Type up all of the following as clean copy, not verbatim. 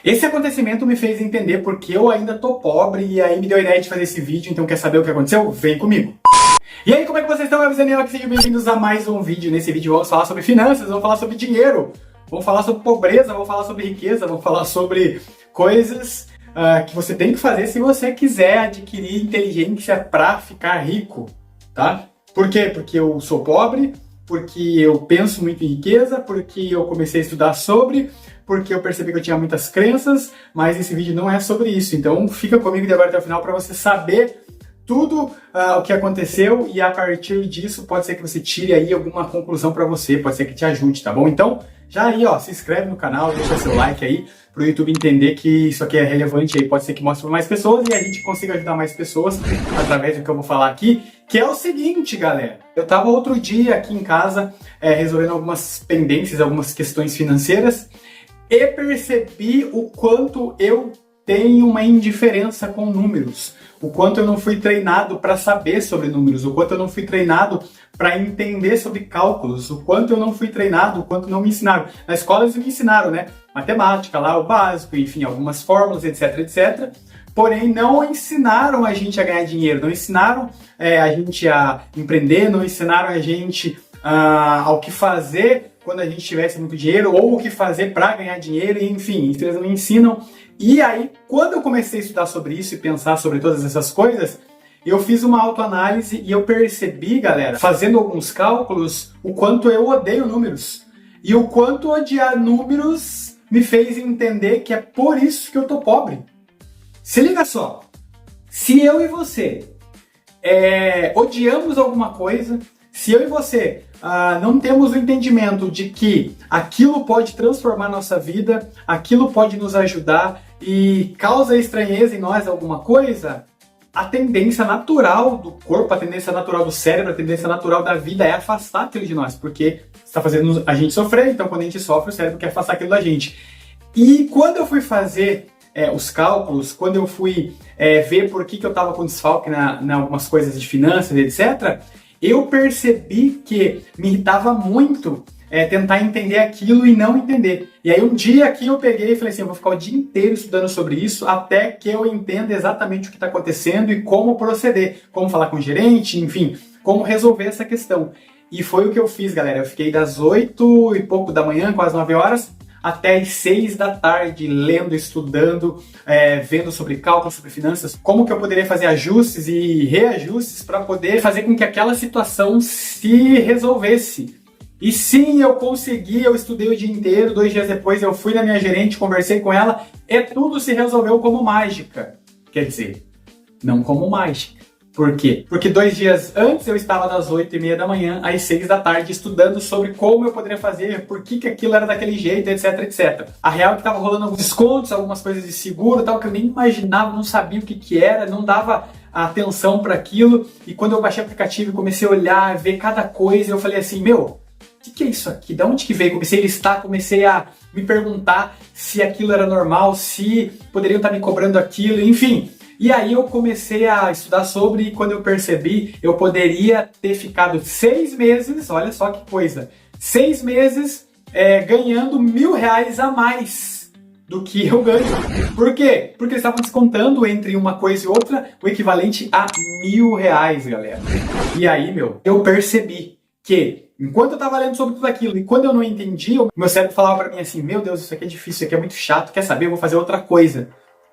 Esse acontecimento me fez entender porque eu ainda tô pobre e aí me deu a ideia de fazer esse vídeo, então quer saber o que aconteceu? Vem comigo! E aí, como é que vocês estão? Eu sou Daniel, sejam bem-vindos a mais um vídeo. Nesse vídeo vamos falar sobre finanças, vamos falar sobre dinheiro, vamos falar sobre pobreza, vamos falar sobre riqueza, vamos falar sobre coisas que você tem que fazer se você quiser adquirir inteligência para ficar rico, tá? Por quê? Porque eu sou pobre, porque eu penso muito em riqueza, porque eu comecei a estudar sobre, porque eu percebi que eu tinha muitas crenças, mas esse vídeo não é sobre isso. Então fica comigo de agora até o final para você saber tudo o que aconteceu e a partir disso pode ser que você tire aí alguma conclusão para você, pode ser que te ajude, tá bom? Então já aí, ó, se inscreve no canal, deixa seu like aí pro YouTube entender que isso aqui é relevante aí, pode ser que mostre para mais pessoas e a gente consiga ajudar mais pessoas através do que eu vou falar aqui, que é o seguinte, galera. Eu tava outro dia aqui em casa resolvendo algumas pendências, algumas questões financeiras e percebi o quanto eu tenho uma indiferença com números, o quanto eu não fui treinado para saber sobre números, o quanto eu não fui treinado para entender sobre cálculos, o quanto eu não fui treinado, o quanto não me ensinaram. Na escola eles me ensinaram, né? Matemática lá, o básico, enfim, algumas fórmulas, etc, etc. Porém, não ensinaram a gente a ganhar dinheiro, não ensinaram a gente a empreender, não ensinaram a gente ao que fazer quando a gente tivesse muito dinheiro, ou o que fazer para ganhar dinheiro, enfim, eles não ensinam. E aí, quando eu comecei a estudar sobre isso e pensar sobre todas essas coisas, eu fiz uma autoanálise e eu percebi, galera, fazendo alguns cálculos, o quanto eu odeio números. E o quanto odiar números me fez entender que é por isso que eu tô pobre. Se liga só, se eu e você odiamos alguma coisa, se eu e você não temos o entendimento de que aquilo pode transformar nossa vida, aquilo pode nos ajudar e causa estranheza em nós alguma coisa, a tendência natural do corpo, a tendência natural do cérebro, a tendência natural da vida é afastar aquilo de nós, porque está fazendo a gente sofrer, então quando a gente sofre, o cérebro quer afastar aquilo da gente. E quando eu fui fazer os cálculos, quando eu fui ver por que eu estava com desfalque em algumas coisas de finanças, etc., eu percebi que me irritava muito tentar entender aquilo e não entender. E aí um dia aqui eu peguei e falei assim, eu vou ficar o dia inteiro estudando sobre isso até que eu entenda exatamente o que está acontecendo e como proceder, como falar com o gerente, enfim, como resolver essa questão. E foi o que eu fiz, galera. Eu fiquei das 8 e pouco da manhã, quase 9 horas, até as 6 da tarde, lendo, estudando, vendo sobre cálculo, sobre finanças, como que eu poderia fazer ajustes e reajustes para poder fazer com que aquela situação se resolvesse. E sim, eu consegui, eu estudei o dia inteiro, 2 dias depois eu fui na minha gerente, conversei com ela, e tudo se resolveu como mágica. Quer dizer, não como mágica. Por quê? Porque 2 dias antes eu estava das 8h30 da manhã às 6 da tarde estudando sobre como eu poderia fazer, por que aquilo era daquele jeito, etc, etc. A real é que estava rolando alguns descontos, algumas coisas de seguro, tal, que eu nem imaginava, não sabia o que era, não dava atenção para aquilo. E quando eu baixei o aplicativo e comecei a olhar, ver cada coisa, eu falei assim, meu, o que é isso aqui? De onde que veio? Comecei a listar, comecei a me perguntar se aquilo era normal, se poderiam estar me cobrando aquilo, enfim. E aí eu comecei a estudar sobre e quando eu percebi, eu poderia ter ficado 6 meses, olha só que coisa, 6 meses ganhando R$1.000 a mais do que eu ganho. Por quê? Porque eles estavam descontando entre uma coisa e outra o equivalente a R$1.000, galera. E aí, eu percebi que enquanto eu estava lendo sobre tudo aquilo e quando eu não entendia, o meu cérebro falava para mim assim, meu Deus, isso aqui é difícil, isso aqui é muito chato, quer saber, eu vou fazer outra coisa.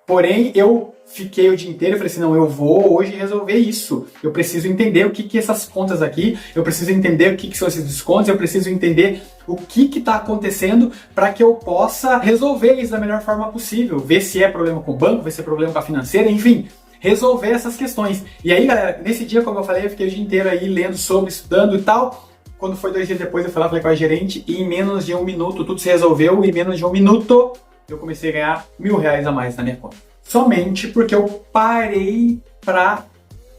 Porém, eu fiquei o dia inteiro e falei assim, não, eu vou hoje resolver isso. Eu preciso entender o que essas contas aqui, eu preciso entender o que são esses descontos, eu preciso entender o que está acontecendo para que eu possa resolver isso da melhor forma possível. Ver se é problema com o banco, ver se é problema com a financeira, enfim, resolver essas questões. E aí, galera, nesse dia, como eu falei, eu fiquei o dia inteiro aí lendo sobre, estudando e tal. Quando foi 2 dias depois, eu falei com a gerente e em menos de 1 minuto tudo se resolveu. E em menos de 1 minuto eu comecei a ganhar R$1.000 a mais na minha conta. Somente porque eu parei para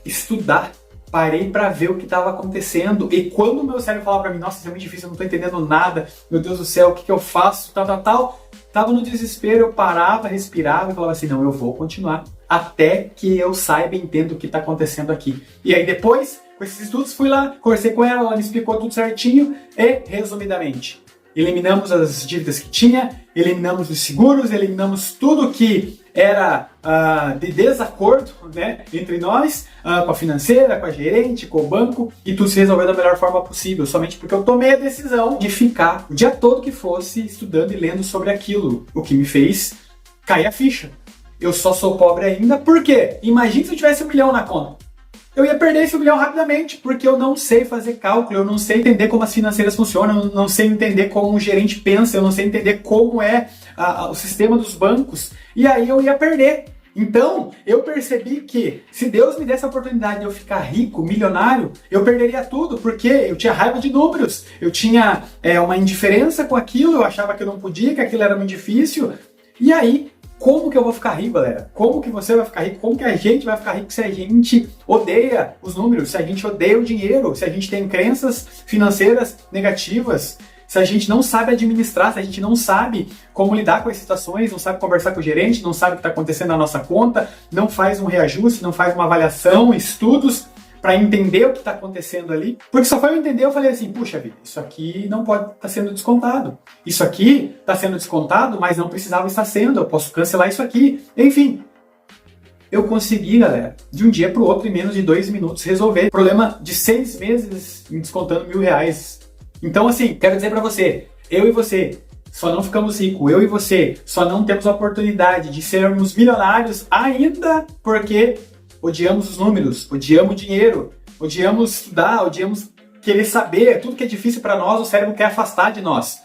estudar, parei para ver o que estava acontecendo. E quando o meu cérebro falava para mim, nossa, isso é muito difícil, eu não estou entendendo nada, meu Deus do céu, o que eu faço, tal, tava no desespero, eu parava, respirava e falava assim, não, eu vou continuar até que eu saiba e entenda o que está acontecendo aqui. E aí depois, com esses estudos, fui lá, conversei com ela, ela me explicou tudo certinho e, resumidamente, eliminamos as dívidas que tinha, eliminamos os seguros, eliminamos tudo que era de desacordo, né, entre nós, com a financeira, com a gerente, com o banco, e tudo se resolveu da melhor forma possível, somente porque eu tomei a decisão de ficar o dia todo que fosse estudando e lendo sobre aquilo, o que me fez cair a ficha. Eu só sou pobre ainda, por quê? Imagina se eu tivesse 1 milhão na conta. Eu ia perder esse 1 milhão rapidamente, porque eu não sei fazer cálculo, eu não sei entender como as financeiras funcionam, eu não sei entender como um gerente pensa, eu não sei entender como é o sistema dos bancos, e aí eu ia perder. Então, eu percebi que se Deus me desse a oportunidade de eu ficar rico, milionário, eu perderia tudo, porque eu tinha raiva de números, eu tinha uma indiferença com aquilo, eu achava que eu não podia, que aquilo era muito difícil, e aí como que eu vou ficar rico, galera? Como que você vai ficar rico? Como que a gente vai ficar rico se a gente odeia os números, se a gente odeia o dinheiro, se a gente tem crenças financeiras negativas, se a gente não sabe administrar, se a gente não sabe como lidar com as situações, não sabe conversar com o gerente, não sabe o que está acontecendo na nossa conta, não faz um reajuste, não faz uma avaliação, estudos para entender o que está acontecendo ali. Porque só foi eu entender, eu falei assim, puxa vida, isso aqui não pode estar sendo descontado. Isso aqui está sendo descontado, mas não precisava estar sendo, eu posso cancelar isso aqui. Enfim, eu consegui, galera, de um dia para o outro, em menos de 2 minutos, resolver o problema de 6 meses me descontando R$1.000. Então, assim, quero dizer para você, eu e você só não ficamos ricos, eu e você só não temos a oportunidade de sermos milionários ainda porque odiamos os números, odiamos o dinheiro, odiamos estudar, odiamos querer saber, tudo que é difícil para nós, o cérebro quer afastar de nós.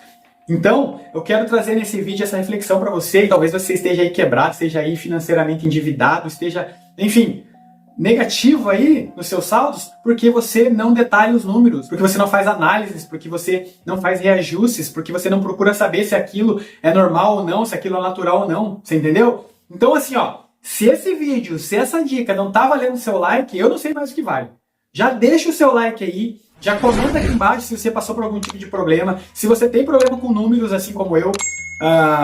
Então, eu quero trazer nesse vídeo essa reflexão para você, e talvez você esteja aí quebrado, esteja aí financeiramente endividado, esteja, enfim, negativo aí nos seus saldos, porque você não detalha os números, porque você não faz análises, porque você não faz reajustes, porque você não procura saber se aquilo é normal ou não, se aquilo é natural ou não, você entendeu? Então assim, ó, se esse vídeo, se essa dica não tá valendo o seu like, eu não sei mais o que vale. Já deixa o seu like aí, já comenta aqui embaixo se você passou por algum tipo de problema, se você tem problema com números assim como eu.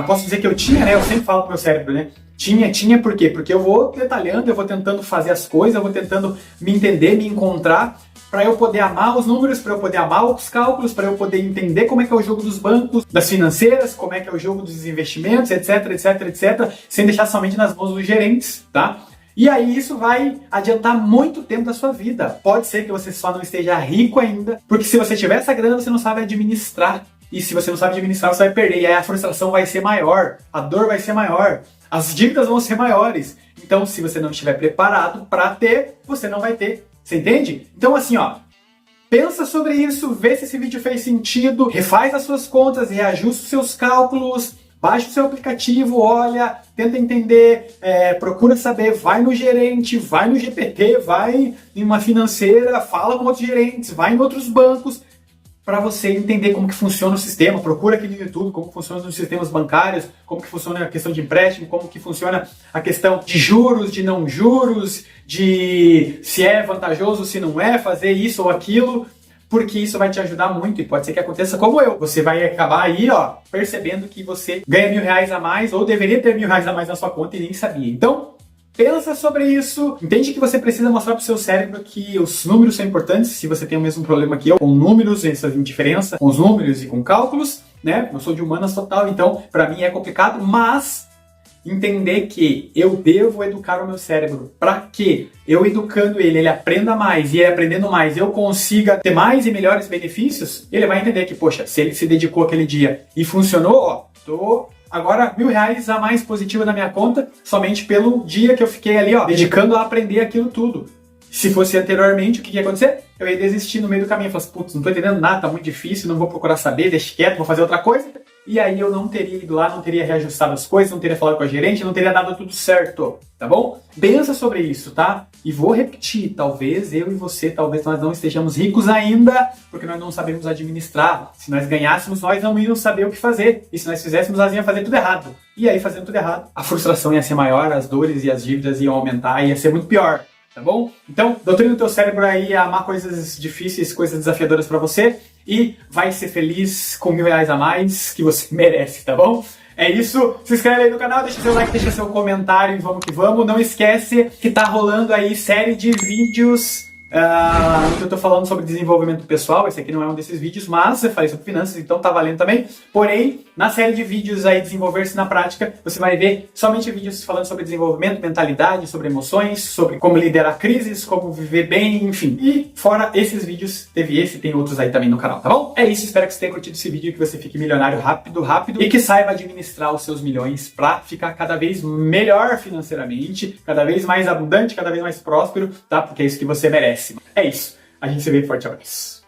Posso dizer que eu tinha, né? Eu sempre falo pro meu cérebro, né? Tinha por quê? Porque eu vou detalhando, eu vou tentando fazer as coisas, eu vou tentando me entender, me encontrar, para eu poder amar os números, para eu poder amar os cálculos, para eu poder entender como é que é o jogo dos bancos, das financeiras, como é que é o jogo dos investimentos, etc, etc, etc, sem deixar somente nas mãos dos gerentes, tá? E aí isso vai adiantar muito tempo da sua vida. Pode ser que você só não esteja rico ainda, porque se você tiver essa grana, você não sabe administrar. E se você não sabe administrar, você vai perder. E aí a frustração vai ser maior, a dor vai ser maior, as dívidas vão ser maiores. Então, se você não estiver preparado para ter, você não vai ter. Você entende? Então, assim, ó, pensa sobre isso, vê se esse vídeo fez sentido, refaz as suas contas, reajusta os seus cálculos, baixa o seu aplicativo, olha, tenta entender, procura saber, vai no gerente, vai no GPT, vai em uma financeira, fala com outros gerentes, vai em outros bancos, para você entender como que funciona o sistema. Procura aqui no YouTube como que funciona os sistemas bancários, como que funciona a questão de empréstimo, como que funciona a questão de juros, de não juros, de se é vantajoso, se não é, fazer isso ou aquilo, porque isso vai te ajudar muito e pode ser que aconteça como eu. Você vai acabar aí, ó, percebendo que você ganha R$1.000 a mais ou deveria ter R$1.000 a mais na sua conta e nem sabia. Então, pensa sobre isso, entende que você precisa mostrar para o seu cérebro que os números são importantes, se você tem o mesmo problema que eu, com números, essa indiferença com os números e com cálculos, né? Eu sou de humanas total, então para mim é complicado, mas entender que eu devo educar o meu cérebro para que eu educando ele aprenda mais e ele aprendendo mais, eu consiga ter mais e melhores benefícios, ele vai entender que, poxa, se ele se dedicou aquele dia e funcionou, ó, tô agora R$1.000 a mais positivo na minha conta, somente pelo dia que eu fiquei ali, ó, dedicando a aprender aquilo tudo. Se fosse anteriormente, o que ia acontecer? Eu ia desistir no meio do caminho, falar assim, putz, não tô entendendo nada, tá muito difícil, não vou procurar saber, deixa quieto, vou fazer outra coisa. E aí eu não teria ido lá, não teria reajustado as coisas, não teria falado com a gerente, não teria dado tudo certo, tá bom? Pensa sobre isso, tá? E vou repetir, talvez eu e você, talvez nós não estejamos ricos ainda, porque nós não sabemos administrar. Se nós ganhássemos, nós não íamos saber o que fazer. E se nós fizéssemos, nós íamos fazer tudo errado. E aí, fazendo tudo errado, a frustração ia ser maior, as dores e as dívidas iam aumentar, ia ser muito pior. Tá bom? Então, doutrina o teu cérebro aí a amar coisas difíceis, coisas desafiadoras pra você e vai ser feliz com R$1.000 a mais que você merece, tá bom? É isso, se inscreve aí no canal, deixa seu like, deixa seu comentário e vamos que vamos. Não esquece que tá rolando aí série de vídeos Eu tô falando sobre desenvolvimento pessoal, esse aqui não é um desses vídeos, mas eu falei sobre finanças, então tá valendo também. Porém, na série de vídeos aí, Desenvolver-se na Prática, você vai ver somente vídeos falando sobre desenvolvimento, mentalidade, sobre emoções, sobre como liderar crises, como viver bem, enfim. E fora esses vídeos, teve esse e tem outros aí também no canal, tá bom? É isso, espero que você tenha curtido esse vídeo e que você fique milionário rápido e que saiba administrar os seus milhões pra ficar cada vez melhor financeiramente, cada vez mais abundante, cada vez mais próspero, tá? Porque é isso que você merece. É isso. A gente se vê. Forte abraço.